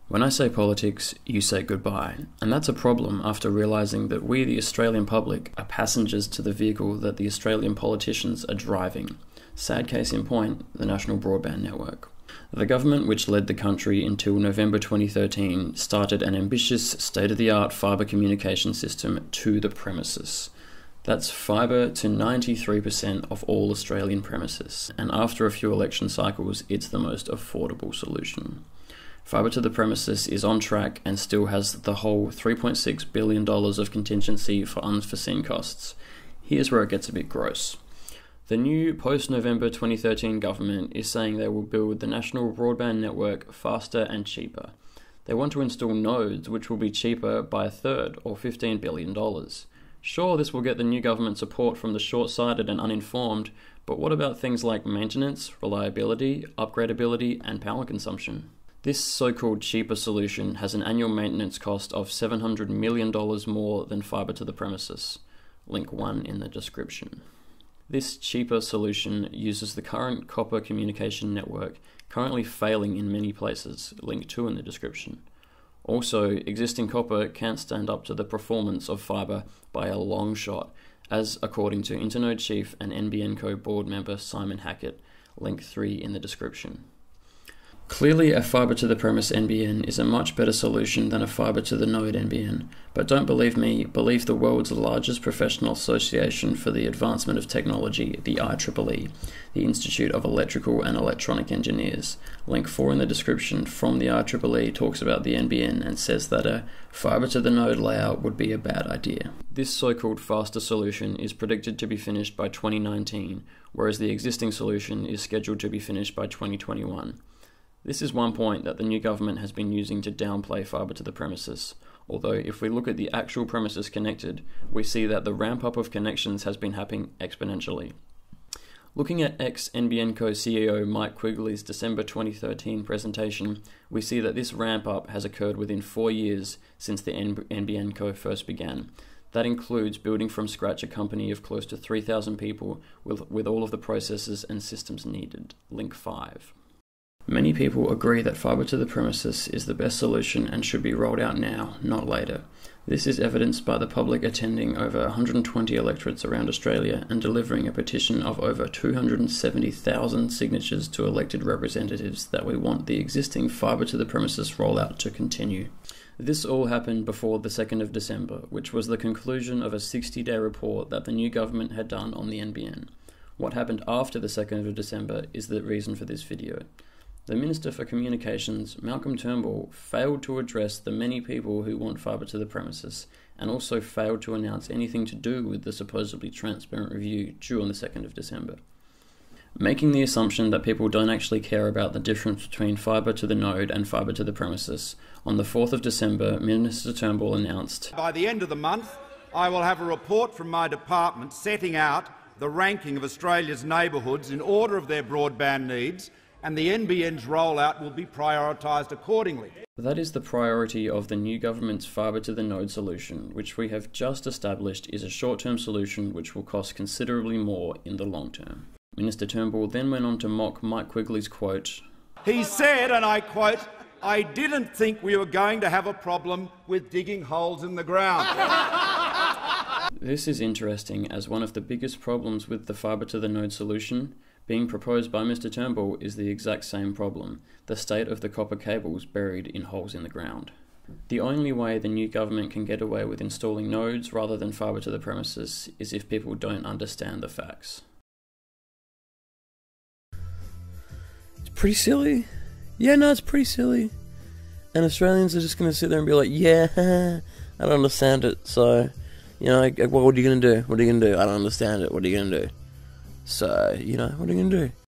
When I say politics, you say goodbye, and that's a problem after realising that we, the Australian public, are passengers to the vehicle that the Australian politicians are driving. Sad case in point, the National Broadband Network. The government which led the country until November 2013 started an ambitious, state-of-the-art fibre communication system to the premises. That's fibre to 93% of all Australian premises, and after a few election cycles, it's the most affordable solution. Fibre to the premises is on track and still has the whole $3.6 billion of contingency for unforeseen costs. Here's where it gets a bit gross. The new post-November 2013 government is saying they will build the national broadband network faster and cheaper. They want to install nodes which will be cheaper by a third, or $15 billion. Sure, this will get the new government support from the short-sighted and uninformed, but what about things like maintenance, reliability, upgradability, and power consumption? This so-called cheaper solution has an annual maintenance cost of $700 million more than fibre to the premises. Link 1 in the description. This cheaper solution uses the current copper communication network, currently failing in many places. Link 2 in the description. Also, existing copper can't stand up to the performance of fibre by a long shot, as according to Internode Chief and NBN Co board member Simon Hackett. Link 3 in the description. Clearly, a fibre to the premise NBN is a much better solution than a fibre to the node NBN, but don't believe me, believe the world's largest professional association for the advancement of technology, the IEEE, the Institute of Electrical and Electronic Engineers. Link 4 in the description from the IEEE talks about the NBN and says that a fibre to the node layout would be a bad idea. This so-called faster solution is predicted to be finished by 2019, whereas the existing solution is scheduled to be finished by 2021. This is one point that the new government has been using to downplay fibre to the premises, although if we look at the actual premises connected, we see that the ramp-up of connections has been happening exponentially. Looking at ex-NBN Co CEO Mike Quigley's December 2013 presentation, we see that this ramp-up has occurred within 4 years since the NBN Co first began. That includes building from scratch a company of close to 3,000 people with all of the processes and systems needed. Link 5. Many people agree that fibre to the premises is the best solution and should be rolled out now, not later. This is evidenced by the public attending over 120 electorates around Australia and delivering a petition of over 270,000 signatures to elected representatives that we want the existing fibre to the premises rollout to continue. This all happened before the 2nd of December, which was the conclusion of a 60-day report that the new government had done on the NBN. What happened after the 2nd of December is the reason for this video. The Minister for Communications, Malcolm Turnbull, failed to address the many people who want fibre to the premises, and also failed to announce anything to do with the supposedly transparent review due on the 2nd of December. Making the assumption that people don't actually care about the difference between fibre to the node and fibre to the premises, on the 4th of December, Minister Turnbull announced, "By the end of the month, I will have a report from my department setting out the ranking of Australia's neighbourhoods in order of their broadband needs, and the NBN's rollout will be prioritised accordingly." That is the priority of the new government's fibre to the node solution, which we have just established is a short-term solution which will cost considerably more in the long term. Minister Turnbull then went on to mock Mike Quigley's quote. He said, and I quote, "I didn't think we were going to have a problem with digging holes in the ground." This is interesting, as one of the biggest problems with the fibre to the node solution being proposed by Mr Turnbull is the exact same problem, the state of the copper cables buried in holes in the ground. The only way the new government can get away with installing nodes rather than fibre to the premises is if people don't understand the facts. It's pretty silly. Yeah, no, it's pretty silly. And Australians are just going to sit there and be like, yeah, I don't understand it, so, you know, what are you going to do? What are you going to do? I don't understand it, what are you going to do? So, you know, what are you going to do?